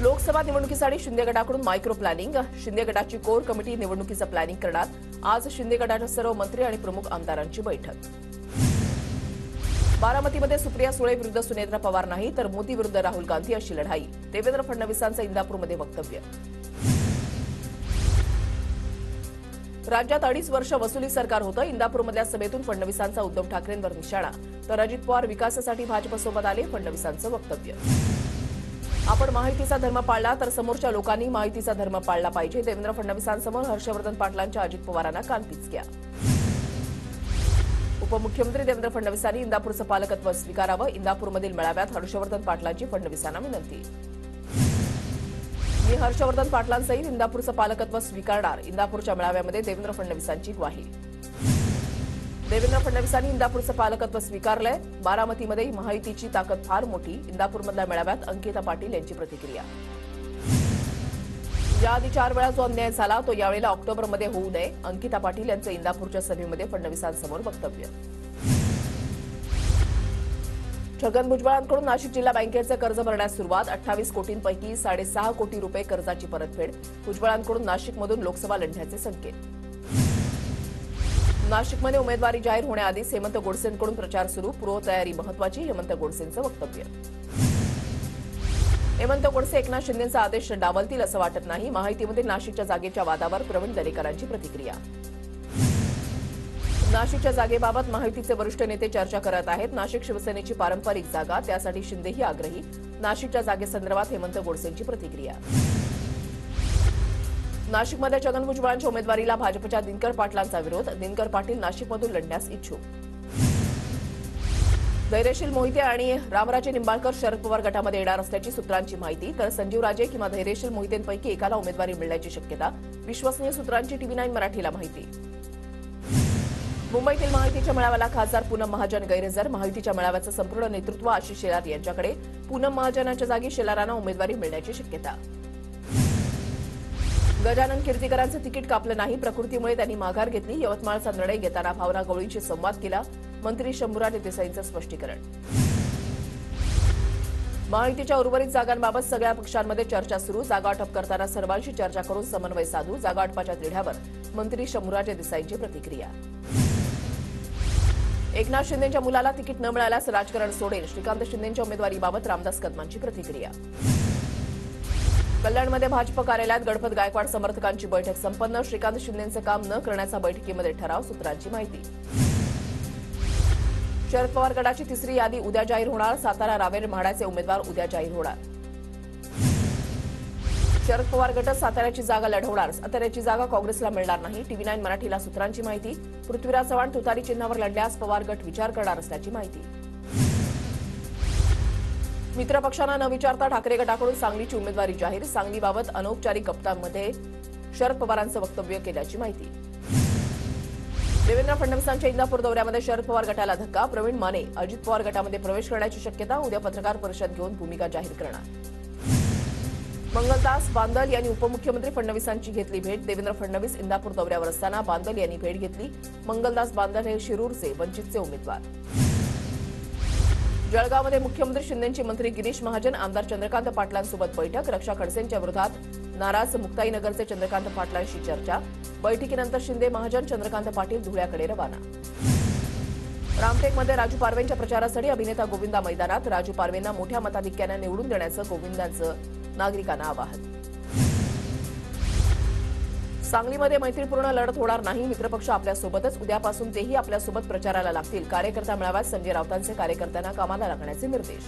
लोकसभा निवडणुकीसाठी शिंदे गटाकडून micro planning. Shinde गटाची कोर कमिटी निवडणुकीचं प्लॅनिंग करणार. आज शिंदे गटाच्या सर्व मंत्री आणि प्रमुख आमदारांची बैठक. बारामतीमध्ये सुप्रिया सुळे विरुद्ध सुनेत्रा पवार नाही तर मोदी विरुद्ध राहुल गांधी अशी लढाई. देवेंद्र फडणवीसांचं इंदापूरमध्ये वक्तव्य. राज्यात 2.5 वर्ष वसुली सरकार होतं. इंदापूरमधल्या सभेतून फडणवीसांचा उद्धव ठाकरेंवर निशाणा. तर अजित पवार विकासासाठी भाजपसोबत आले, फडणवीसांचं वक्तव्य. आपण माहितीचा धर्म पाळला तर समोरच्या लोकांनी माहितीचा धर्म पाळला पाहिजे. देवेंद्र फडणवीसांसमोर हर्षवर्धन पाटलांच्या अजित पवारांना कानपिचक्या. उपमुख्यमंत्री देवेंद्र फडणवीसांनी इंदापूरचं पालकत्व स्वीकारावं. इंदापूरमधील मेळाव्यात हर्षवर्धन पाटलांची फडणवीसांना विनंती. मी हर्षवर्धन पाटलांसहित इंदापूरचं पालकत्व स्वीकारणार. इंदापूरच्या मेळाव्यामध्ये देवेंद्र फडणवीसांची ग्वाही. देवेंद्र फडणवीसांनी इंदापूरचं पालकत्व स्वीकारलंय. बारामतीमध्ये महायुतीची ताकद फार मोठी. इंदापूरमधल्या मेळाव्यात अंकिता पाटील यांची प्रतिक्रिया. याआधी 4 वेळा जो अन्याय झाला तो यावेळेला ऑक्टोबरमध्ये होऊ नये. अंकिता पाटील यांचं इंदापूरच्या सभेमध्ये फडणवीसांसमोर वक्तव्य. छगन भुजबळांकडून नाशिक जिल्हा बँकेचं कर्ज भरण्यास सुरुवात. 28 कोटींपैकी 6.5 कोटी रुपये कर्जाची परतफेड. भुजबळांकडून नाशिकमधून लोकसभा लढण्याचे संकेत. नाशिकमध्ये उमेदवारी जाहीर होण्याआधीच हेमंत गोडसेंकडून प्रचार सुरू. पूर्वतयारी महत्वाची. हेमंत गोडसेंचं वक्तव्य. हेमंत गोडसे एकनाथ शिंदेंचा आदेश डावलतील असं वाटत नाही. महायुतीमध्ये नाशिकच्या जागेच्या वादावर प्रवीण दरेकरांची प्रतिक्रिया. नाशिकच्या जागेबाबत महायुतीचे वरिष्ठ नेते चर्चा करत आहेत. नाशिक शिवसेनेची पारंपरिक जागा, त्यासाठी शिंदेही आग्रही. नाशिकच्या जागेसंदर्भात हेमंत गोडसेंची प्रतिक्रिया. नाशिकमध्ये छगन भुजबळांच्या उमेदवारीला भाजपच्या दिनकर पाटलांचा विरोध. दिनकर पाटील नाशिकमधून लढण्यास इच्छुक. धैर्यशील मोहिते आणि रामराजे निंबाळकर शरद पवार गटामध्ये येणार असल्याची सूत्रांची माहिती. तर संजीवराजे किंवा धैर्यशील मोहितेंपैकी एकाला उमेदवारी मिळण्याची शक्यता. विश्वसनीय सूत्रांची TV9 मराठीला माहिती. मुंबईतील महायुतीच्या मेळाव्याला खासदार पूनम महाजन गैरहजर. महायुतीच्या मेळाव्याचं संपूर्ण नेतृत्व आशिष शेलार यांच्याकडे. पूनम महाजनांच्या जागी शेलारांना उमेदवारी मिळण्याची शक्यता. गजानन कीर्तीकरांचं तिकीट कापलं नाही. प्रकृतीमुळे त्यांनी माघार घेतली. यवतमाळचा निर्णय घेताना भावना गवळींशी संवाद केला. मंत्री शंभूराज देसाईंचं स्पष्टीकरण. महायुतीच्या उर्वरित जागांबाबत सगळ्या पक्षांमध्ये चर्चा सुरू. जागा वाटप करताना सर्वांशी चर्चा करून समन्वय साधू. जागा वाटपाच्या तिढ्यावर मंत्री शंभूराज देसाईंची प्रतिक्रिया. एकनाथ शिंदेंच्या मुलाला तिकीट न मिळाल्यास राजकारण सोडेल. श्रीकांत शिंदेंच्या उमेदवारीबाबत रामदास कदमांची प्रतिक्रिया. कल्याणमध्ये भाजप कार्यालयात गणपत गायकवाड समर्थकांची बैठक संपन्न. श्रीकांत शिंदेंचं काम न करण्याचा बैठकीमध्ये ठराव. सूत्रांची माहिती. शरद पवार गटाची तिसरी यादी उद्या जाहीर होणार. सातारा रावेर म्हाडाचे उमेदवार उद्या जाहीर होणार. शरद पवार गट साताऱ्याची जागा लढवणार. साताऱ्याची जागा काँग्रेसला मिळणार नाही. TV9 मराठीला सूत्रांची माहिती. पृथ्वीराज चव्हाण तुतारी चिन्हावर लढल्यास पवार गट विचार करणार असल्याची माहिती. मित्रपक्षांना न विचारता ठाकरे गटाकडून सांगलीची उमेदवारी जाहीर. सांगलीबाबत अनौपचारिक गप्पांमध्ये शरद पवारांचं वक्तव्य केल्याची माहिती. देवेंद्र फडणवीसांच्या इंदापूर दौऱ्यामध्ये शरद पवार गटाला धक्का. प्रवीण माने अजित पवार गटामध्ये प्रवेश करण्याची शक्यता. उद्या पत्रकार परिषद घेऊन भूमिका जाहीर करणार. मंगलदास बांदल यांनी उपमुख्यमंत्री फडणवीसांची घेतली भेट. देवेंद्र फडणवीस इंदापूर दौऱ्यावर असताना बांदल यांनी भेट घेतली. मंगलदास बांदल हे शिरूरचे वंचितचे उमेदवार. जळगावमध्ये मुख्यमंत्री शिंदेंची मंत्री गिरीश महाजन आमदार चंद्रकांत पाटलांसोबत बैठक. रक्षा खडसेंच्या विरोधात नाराज मुक्ताईनगरचे चंद्रकांत पाटलांशी चर्चा. बैठकीनंतर शिंदे महाजन चंद्रकांत पाटील धुळ्याकडे रवाना. रामटेकमध्ये राजू पारवेंच्या प्रचारासाठी अभिनेता गोविंदा मैदानात. राजू पारवेंना मोठ्या मताधिक्याने निवडून देण्याचं गोविंदांचं नागरिकांना आवाहन. सांगलीमध्ये मैत्रीपूर्ण लढत होणार नाही. मित्रपक्ष आपल्यासोबतच. उद्यापासून तेही आपल्यासोबत प्रचाराला लागतील. कार्यकर्ता मेळाव्यात संजय राऊतांचे कार्यकर्त्यांना कामाला लागण्याचे निर्देश.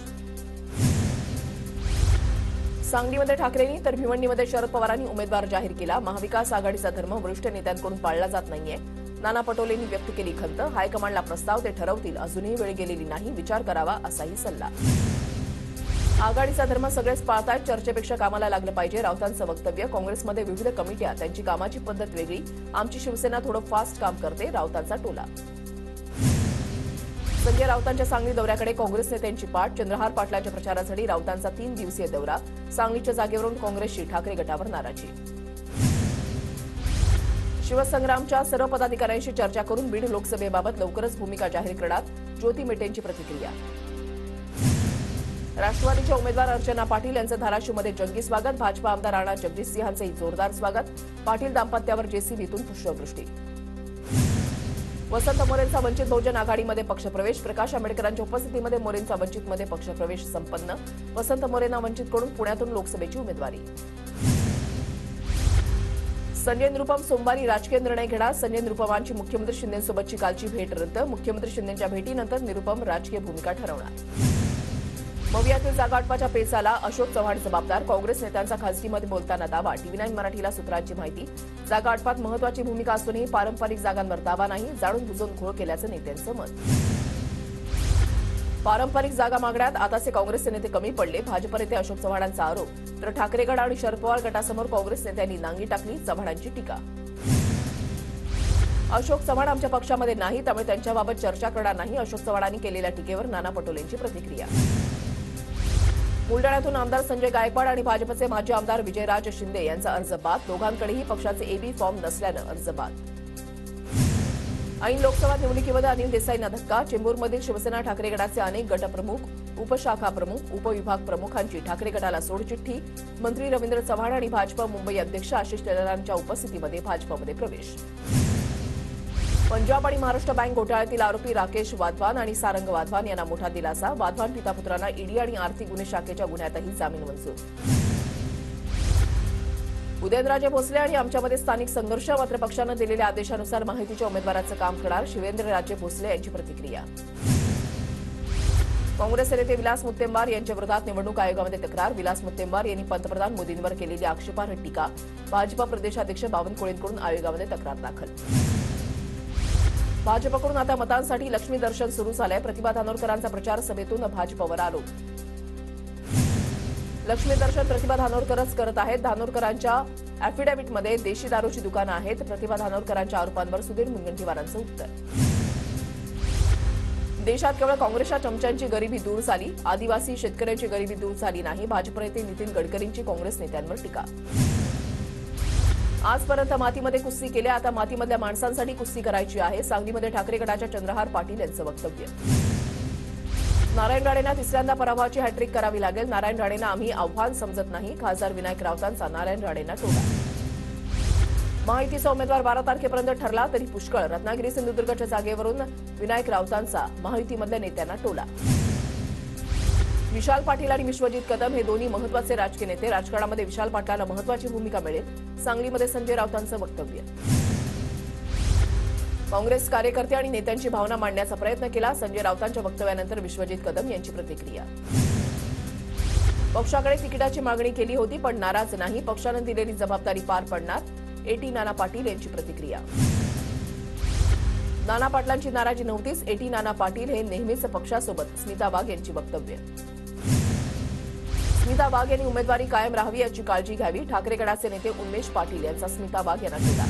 सांगलीमध्ये ठाकरेंनी तर भिवंडीमध्ये शरद पवारांनी उमेदवार जाहीर केला. महाविकास आघाडीचा धर्म वरिष्ठ नेत्यांकडून पाळला जात नाहीये. नाना पटोलेंनी व्यक्त केली खंत. हायकमांडला प्रस्ताव ते ठरवतील. अजूनही वेळ गेलेली नाही. विचार करावा असाही सल्ला. आघाडीचा धर्म सगळेच पाळतायत. चर्चेपेक्षा कामाला लागलं पाहिजे. राऊतांचं वक्तव्य. काँग्रेसमध्ये विविध कमिट्या, त्यांची कामाची पद्धत वेगळी. आमची शिवसेना थोडं फास्ट काम करते. राऊतांचा टोला. संजय राऊतांच्या सांगली दौऱ्याकडे काँग्रेस नेत्यांची पाठ. चंद्रहार पाटलांच्या प्रचारासाठी राऊतांचा 3 दिवसीय दौरा. सांगलीच्या जागेवरून काँग्रेसची ठाकरे गटावर नाराजी. शिवसंग्रामच्या सर्व पदाधिकाऱ्यांशी चर्चा करून बीड लोकसभेबाबत लवकरच भूमिका जाहीर करणार. ज्योती मेटेंची प्रतिक्रिया. राष्ट्रवादीच्या उमेदवार अर्चना पाटील यांचं धाराशिवमध्ये जंगी स्वागत. भाजपा आमदार राणा जगदीशसिंहांचेही जोरदार स्वागत. पाटील दाम्पत्यावर जेसीबीतून पुष्पवृष्टी. वसंत मोरेंचा वंचित बहुजन आघाडीमध्ये पक्षप्रवेश. प्रकाश आंबेडकरांच्या उपस्थितीमध्ये मोरेंचा वंचितमध्ये पक्षप्रवेश संपन्न. वसंत मोरेंना वंचितकडून पुण्यातून लोकसभेची उमेदवारी. संजय निरुपम सोमवारी राजकीय निर्णय घेणार. संजय निरुपमांची मुख्यमंत्री शिंदेसोबतची कालची भेट रद्द. मुख्यमंत्री शिंदेच्या भेटीनंतर निरुपम राजकीय भूमिका ठरवणार. मवियातील जागा वाटपाच्या पेचाला अशोक चव्हाण जबाबदार. काँग्रेस नेत्यांचा खासगीमध्ये बोलताना दावा. टीव्ही9 मराठीला सूत्रांची माहिती. जागा वाटपात महत्वाची भूमिका असूनही पारंपरिक जागांवर दावा नाही. जाणून बुजून घोळ केल्याचं नेत्यांचं मत. पारंपरिक जागा मागण्यात आताचे काँग्रेसचे नेते कमी पडले. भाजप नेते अशोक चव्हाणांचा आरोप. तर ठाकरे गट आणि शरद पवार गटासमोर काँग्रेस नेत्यांनी नांगी टाकली. चव्हाणांची टीका. अशोक चव्हाण आमच्या पक्षामध्ये नाही, त्यामुळे त्यांच्याबाबत चर्चा करणार नाही. अशोक चव्हाणांनी केलेल्या टीकेवर नाना पटोलेंची प्रतिक्रिया. बुलडाण्यातून आमदार संजय गायकवाड आणि भाजपचे माजी आमदार विजयराज शिंदे यांचा अर्ज बाद. दोघांकडेही पक्षाचे एबी फॉर्म नसल्यानं अर्ज बाद. ऐन लोकसभा निवडणुकीमध्ये अनिल देसाईंना धक्का. चेंबूरमधील शिवसेना ठाकरे गटाचे अनेक गटप्रमुख, उपशाखा प्रमुख, उपविभाग प्रमुखांची ठाकरे गटाला सोडचिठ्ठी. मंत्री रवींद्र चव्हाण आणि भाजप मुंबई अध्यक्ष आशिष टेलरांच्या उपस्थितीमध्ये भाजपमध्ये प्रवेश. पंजाब आणि महाराष्ट्र बँक घोटाळ्यातील आरोपी राकेश वाधवान आणि सारंग वाधवान यांना मोठा दिलासा. वाधवान पितापुत्रांना ईडी आणि आर्थिक गुन्हे शाखेच्या गुन्ह्यातही जामीन मंजूर. उदयनराजे भोसले आणि आमच्यामध्ये स्थानिक संघर्ष. मात्र पक्षानं दिलेल्या आदेशानुसार माहितीच्या उमेदवाराचं काम करणार. शिवेंद्रराजे भोसले यांची प्रतिक्रिया. काँग्रेस नेते विलास मुत्तेमवार यांच्या विरोधात निवडणूक आयोगामध्ये तक्रार. विलास मुत्तेमवार यांनी पंतप्रधान मोदींवर केलेली आक्षेपार्ह टीका. भाजपा प्रदेशाध्यक्ष बावनकुळेंकडून आयोगामध्ये तक्रार दाखल. भाजपकडून आता मतांसाठी लक्ष्मी दर्शन सुरू झालंय. प्रतिभा धानोरकरांचा प्रचार सभेतून भाजपवर आरोप. लक्ष्मी दर्शन प्रतिभा धानोरकरच करत आहेत. धानोरकरांच्या अॅफिडेव्हिटमध्ये देशी दारूची दुकानं आहेत. प्रतिभा धानोरकरांच्या आरोपांवर सुधीर मुनगंटीवारांचं उत्तर. देशात केवळ काँग्रेसच्या चमच्यांची गरिबी दूर झाली. आदिवासी शेतकऱ्यांची गरिबी दूर झाली नाही. भाजप नेते नितीन गडकरींची काँग्रेस नेत्यांवर टीका. आजपर्यंत मातीमध्ये कुस्ती केल्या, आता मातीमधल्या माणसांसाठी कुस्ती करायची आहे. सांगलीमध्ये ठाकरे गटाच्या चंद्रहार पाटील यांचं वक्तव्य. नारायण राणेंना तिसऱ्यांदा पराभवाची हॅट्रिक करावी लागेल. नारायण राणेंना आम्ही आव्हान समजत नाही. खासदार विनायक राऊतांचा नारायण राणेंना टोला. महायुतीचा उमेदवार 12 तारखेपर्यंत ठरला तरी पुष्कळ. रत्नागिरी सिंधुदुर्गच्या जागेवरून विनायक राऊतांचा महायुतीमधल्या नेत्यांना टोला. विशाल पाटील आणि विश्वजित कदम हे दोन्ही महत्वाचे राजकीय नेते. राजकारणामध्ये विशाल पाटलांना महत्वाची भूमिका मिळेल. सांगलीमध्ये संजय राऊतांचं वक्तव्य. काँग्रेस कार्यकर्ते आणि नेत्यांची भावना मांडण्याचा प्रयत्न केला. संजय राऊतांच्या वक्तव्यानंतर विश्वजित कदम यांची प्रतिक्रिया. पक्षाकडे तिकिटाची मागणी केली होती पण नाराज नाही. पक्षानं दिलेली जबाबदारी पार पडणार. एटी नाना पाटील यांची प्रतिक्रिया. नाना पाटलांची नाराजी नव्हतीच. एटी नाना पाटील हे नेहमीच पक्षासोबत. स्मिता वाघ यांची वक्तव्य. स्मिता वाघ यांनी उमेदवारी कायम राहावी याची काळजी घ्यावी. ठाकरे गटाचे नेते उन्मेष पाटील यांचा स्मिता वाघ यांना टोला.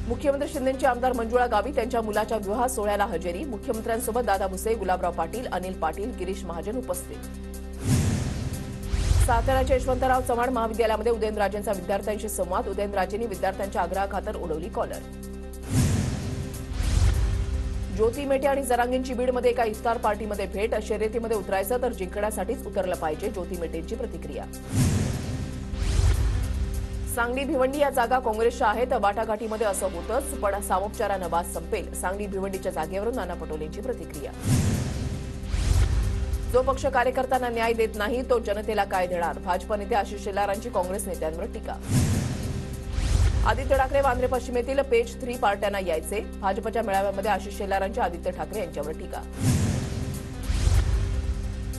मुख्यमंत्री शिंदेंची आमदार मंजुळा गावित त्यांच्या मुलाच्या विवाह सोहळ्याला हजेरी. मुख्यमंत्र्यांसोबत दादा भुसे, गुलाबराव पाटील, अनिल पाटील, गिरीश महाजन उपस्थित. साताऱ्याच्या यशवंतराव चव्हाण महाविद्यालयामध्ये उदयनराजेंचा विद्यार्थ्यांशी संवाद. उदयनराजेंनी विद्यार्थ्यांच्या आग्रहाखातर उडवली कॉलर. ज्योती मेटे आणि जरांगींची बीडमध्ये एका इफ्तार पार्टीमध्ये भेट. शर्यतीमध्ये उतरायचं तर जिंकण्यासाठीच उतरलं पाहिजे. ज्योती मेटेंची प्रतिक्रिया. सांगली भिवंडी या जागा काँग्रेसच्या आहेत. वाटाघाटीमध्ये असं होतंच पण सामोपचारानं वाद संपेल. सांगली भिवंडीच्या जागेवरून नाना पटोलेंची प्रतिक्रिया. जो पक्ष कार्यकर्त्यांना न्याय देत नाही तो जनतेला काय देणार. भाजप नेते आशिष शेलारांची काँग्रेस नेत्यांवर टीका. आदित्य ठाकरे वांद्रे पश्चिमेतील पेज 3 पार्ट्यांना यायचे. भाजपच्या मेळाव्यामध्ये आशिष शेलारांची आदित्य ठाकरे यांच्यावर टीका.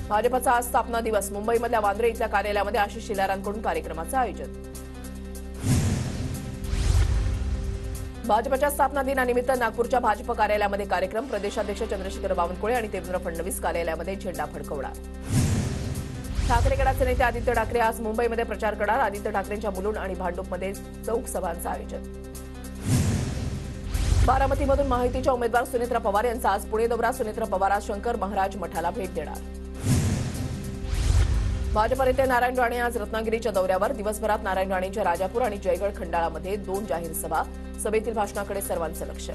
भाजपचा आज स्थापना दिवस. मुंबईमधल्या वांद्रे इथल्या कार्यालयामध्ये आशिष शेलारांकडून कार्यक्रमाचं आयोजन. भाजपच्या स्थापना दिनानिमित्त नागपूरच्या भाजप कार्यालयामध्ये कार्यक्रम. प्रदेशाध्यक्ष चंद्रशेखर बावनकुळे आणि देवेंद्र फडणवीस कार्यालयामध्ये झेंडा फडकवणार. ठाकरे गटाचे नेते आदित्य ठाकरे आज मुंबईमध्ये प्रचार करणार. आदित्य ठाकरेंच्या मुलुंड आणि भांडूपमध्ये चौक सभांचं आयोजन. बारामतीमधून माहितीच्या उमेदवार सुनेत्रा पवार यांचा आज पुणे दौरा. सुनेत्रा पवार आज शंकर महाराज मठाला भेट देणार. भाजप नेते नारायण राणे आज रत्नागिरीच्या दौऱ्यावर. दिवसभरात नारायण राणेंच्या राजापूर आणि जयगड खंडाळामध्ये 2 जाहीर सभा. सभेतील भाषणाकडे सर्वांचं लक्ष.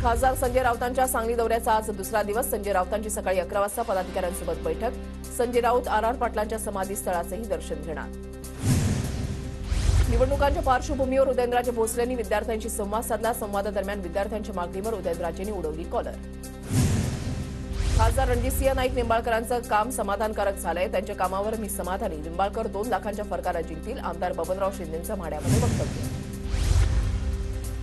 खासदार संजय राऊतांच्या सांगली दौऱ्याचा आज दुसरा दिवस. संजय राऊतांची सकाळी 11 वाजता पदाधिकाऱ्यांसोबत बैठक. संजय राऊत आर पाटलांच्या समाधीस्थळाचंही दर्शन घेणार. निवडणुकांच्या पार्श्वभूमीवर उदयनराजे भोसलेंनी विद्यार्थ्यांशी संवाद साधला. संवादादरम्यान विद्यार्थ्यांच्या मागणीवर उदयनराजेंनी उडवली कॉलर. खासदार रणजितसिंह नाईक निंबाळकरांचं काम समाधानकारक झालंय. त्यांच्या कामावर मी समाधानी. निंबाळकर 2 लाखांच्या फरकाला जिंकतील. आमदार बबनराव शिंदेंचं माढ्यामध्ये वक्तव्य.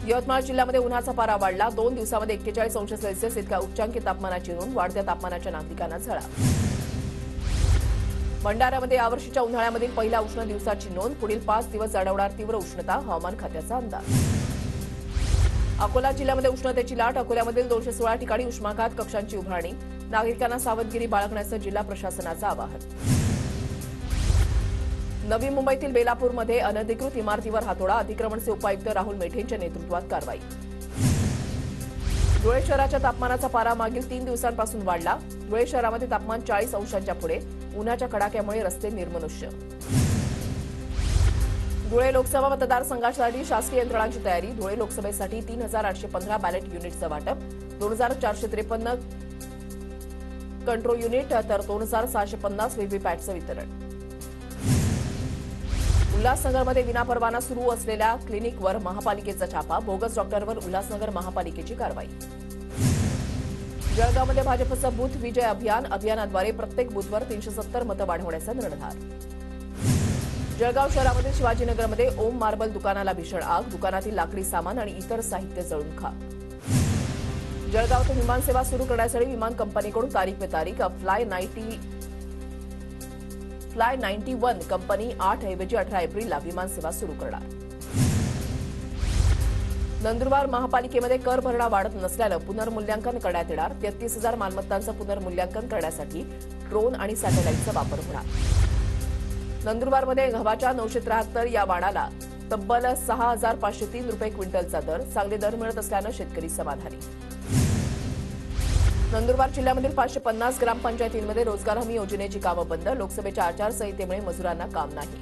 यवतमाळ जिल्ह्यामध्ये उन्हाचा पारा वाढला. 2 दिवसामध्ये 41 अंश सेल्सिअस इतका उच्चांकी तापमानाची नोंद. वाढत्या तापमानाच्या नागरिकांना झळा. भंडाऱ्यामध्ये यावर्षीच्या उन्हाळ्यामधील पहिल्या उष्ण दिवसाची नोंद. पुढील 5 दिवस जाणवणार तीव्र उष्णता. हवामान खात्याचा अंदाज. अकोला जिल्ह्यामध्ये उष्णतेची लाट. अकोल्यामधील 216 ठिकाणी उष्माघात कक्षांची उभारणी. नागरिकांना सावधगिरी बाळगण्याचं जिल्हा प्रशासनाचं आवाहन. नवी मुंबईतील बेलापूरमध्ये अनधिकृत इमारतीवर हातोडा. अतिक्रमणचे उपायुक्त राहुल मेठेंच्या नेतृत्वात कारवाई. धुळे शहराच्या तापमानाचा पारा मागील 3 दिवसांपासून वाढला. धुळे शहरामध्ये तापमान 40 अंशांच्या पुढे. उन्हाच्या कडाक्यामुळे रस्ते निर्मनुष्य. धुळे लोकसभा मतदारसंघासाठी शासकीय यंत्रणांची तयारी. धुळे लोकसभेसाठी 3815 बॅलेट युनिटचं वाटप. 2453 कंट्रोल युनिट तर 2650 व्हीव्हीपॅटचं वितरण. उल्हासनगरमध्ये विनापरवाना सुरू असलेल्या क्लिनिकवर महापालिकेचा छापा. बोगस डॉक्टरवर उल्हासनगर महापालिकेची कारवाई. जळगावमध्ये भाजपचं बूथ विजय अभियान. अभियानाद्वारे प्रत्येक बूथवर 370 मतं वाढवण्याचा निर्धार. जळगाव शहरामध्ये शिवाजीनगरमध्ये ओम मार्बल दुकानाला भीषण आग. दुकानातील लाकडी सामान आणि इतर साहित्य जळून खाक. जळगावातून विमानसेवा सुरू करण्यासाठी विमान कंपनीकडून तारीख पे तारीख. फ्लाय 91 कंपनी 8 ऐवजी 18 एप्रिलला विमानसेवा सुरू करणार. नंदुरबार महापालिकेमध्ये कर भरणा वाढत नसल्यानं पुनर्मूल्यांकन करण्यात येणार. 33,000 मालमत्तांचं पुनर्मूल्यांकन करण्यासाठी ड्रोन आणि सॅटेलाईटचा वापर होणार. नंदुरबारमध्ये गव्हाच्या 973 या वाणाला तब्बल 6,503 रुपये क्विंटलचा दर. चांगले दर मिळत असल्यानं शेतकरी समाधानी. नंदुरबार जिल्ह्यामधील 550 ग्रामपंचायतींमध्ये रोजगार हमी योजनेची कामं बंद. लोकसभेच्या आचारसंहितेमुळे मजुरांना काम नाही.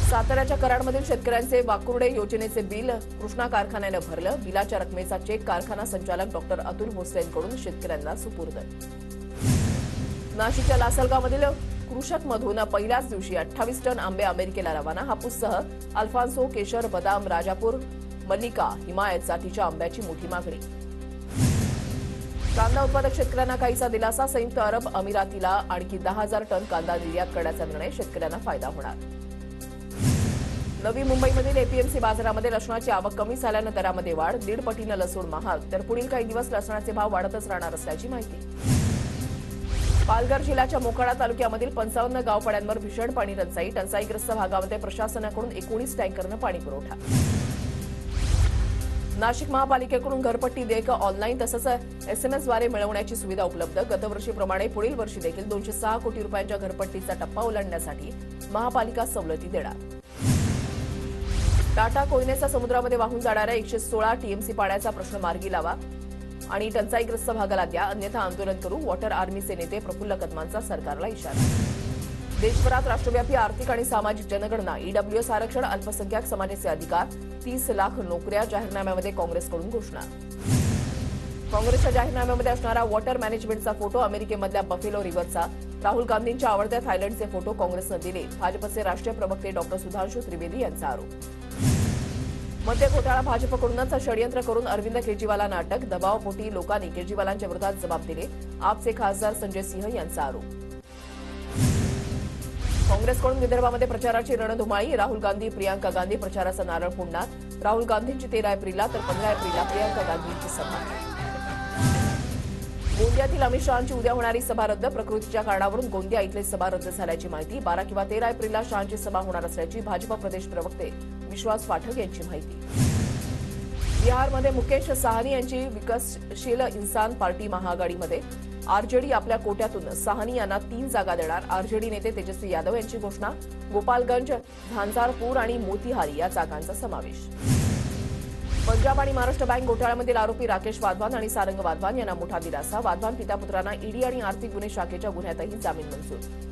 साताऱ्याच्या कराडमधील शेतकऱ्यांचे वाकुर्डे योजनेचे बिल कृष्णा कारखान्यानं भरलं. बिलाच्या रकमेचा चेक कारखाना संचालक डॉक्टर अतुल भोसलेंकडून शेतकऱ्यांना सुपूर्द. नाशिकच्या लासलगावमधील कृषकमधून पहिल्याच दिवशी 28 टन आंबे अमेरिकेला रवाना. हापूससह अल्फान्सो, केशर, बदाम, राजापूर, मल्लिका, हिमायत जातीच्या आंब्याची मोठी मागणी. कांदा उत्पादक शेतकऱ्यांना काहीसा दिलासा. संयुक्त अरब अमिरातीला आणखी 10,000 टन कांदा निर्यात करण्याचा निर्णय. शेतकऱ्यांना फायदा होणार. नवी मुंबईमधील एपीएमसी बाजारामध्ये लसणाची आवक कमी झाल्यानं दरामध्ये वाढ. 1.5 पटीनं लसूण महाग. तर पुढील काही दिवस लसणाचे भाव वाढतच राहणार असल्याची माहिती. पालघर जिल्ह्याच्या मोखाडा तालुक्यामधील 55 गावपाड्यांवर भीषण पाणी टंचाई. टंचाईग्रस्त भागामध्ये प्रशासनाकडून 19 टँकरनं पाणी पुरवठा. नाशिक महापालिकेकडून घरपट्टी देयक ऑनलाईन तसंच एसएमएसद्वारे मिळवण्याची सुविधा उपलब्ध. गतवर्षीप्रमाणे पुढील वर्षी देखील 206 कोटी रुपयांच्या घरपट्टीचा टप्पा ओलांडण्यासाठी महापालिका सवलती देणार. टाटा कोयनेचा समुद्रामध्ये वाहून जाणाऱ्या 116 टीएमसी पाण्याचा प्रश्न मार्गी लावा आणि टंचाईग्रस्त भागाला द्या, अन्यथा आंदोलन करू. वॉटर आर्मीचे नेते प्रफुल्ल कदमांचा सरकारला इशारा. देशभरात राष्ट्रव्यापी आर्थिक आणि सामाजिक जनगणना. ईडब्ल्यूएस आरक्षण, अल्पसंख्याक समाजाचे अधिकार, 30 लाख नोकऱ्या. जाहीरनाम्यामध्ये काँग्रेसकडून घोषणा. काँग्रेसच्या जाहीरनाम्यामध्ये असणारा वॉटर मॅनेजमेंटचा फोटो अमेरिकेमधल्या बफेलो रिव्हरचा. राहुल गांधींच्या आवडत्या थायलंडचे फोटो काँग्रेसनं दिले. भाजपचे राष्ट्रीय प्रवक्ते डॉक्टर सुधांशू त्रिवेदी यांचा आरोप. मद्य घोटाळा भाजपकडूनच षडयंत्र करून अरविंद केजरीवालांना अटक. दबावपोटी लोकांनी केजरीवालांच्या विरोधात जबाब दिले. आपचे खासदार संजय सिंह यांचा आरोप. काँग्रेसकडून विदर्भामध्ये प्रचाराची रणधुमाळी. राहुल गांधी, प्रियांका गांधी प्रचाराचा नारळ फोडणार. राहुल गांधींची 13 एप्रिलला तर 15 एप्रिलला प्रियांका गांधींची सभा. गोंदियातील अमित शहांची उद्या होणारी सभा रद्द. प्रकृतीच्या कारणावरून गोंदिया इथली सभा रद्द झाल्याची माहिती. 12 किंवा 13 एप्रिलला शहांची सभा होणार असल्याची भाजप प्रदेश प्रवक्ते विश्वास पाठक यांची माहिती. बिहारमध्ये मुकेश साहनी यांची विकासशील इन्सान पार्टी महाआघाडीमध्ये. आरजेडी आपल्या कोट्यातून साहनी यांना 3 जागा देणार. आरजेडी नेते तेजस्वी यादव यांची घोषणा. गोपालगंज, झांझारपूर आणि मोतीहारी या जागांचा समावेश. पंजाब आणि महाराष्ट्र बँक घोटाळ्यामधील आरोपी राकेश वाधवान आणि सारंग वाधवान यांना मोठा दिलासा. वाधवान पिता पुत्रांना ईडी आणि आर्थिक गुन्हे शाखेच्या गुन्ह्यातही जामीन मंजूर.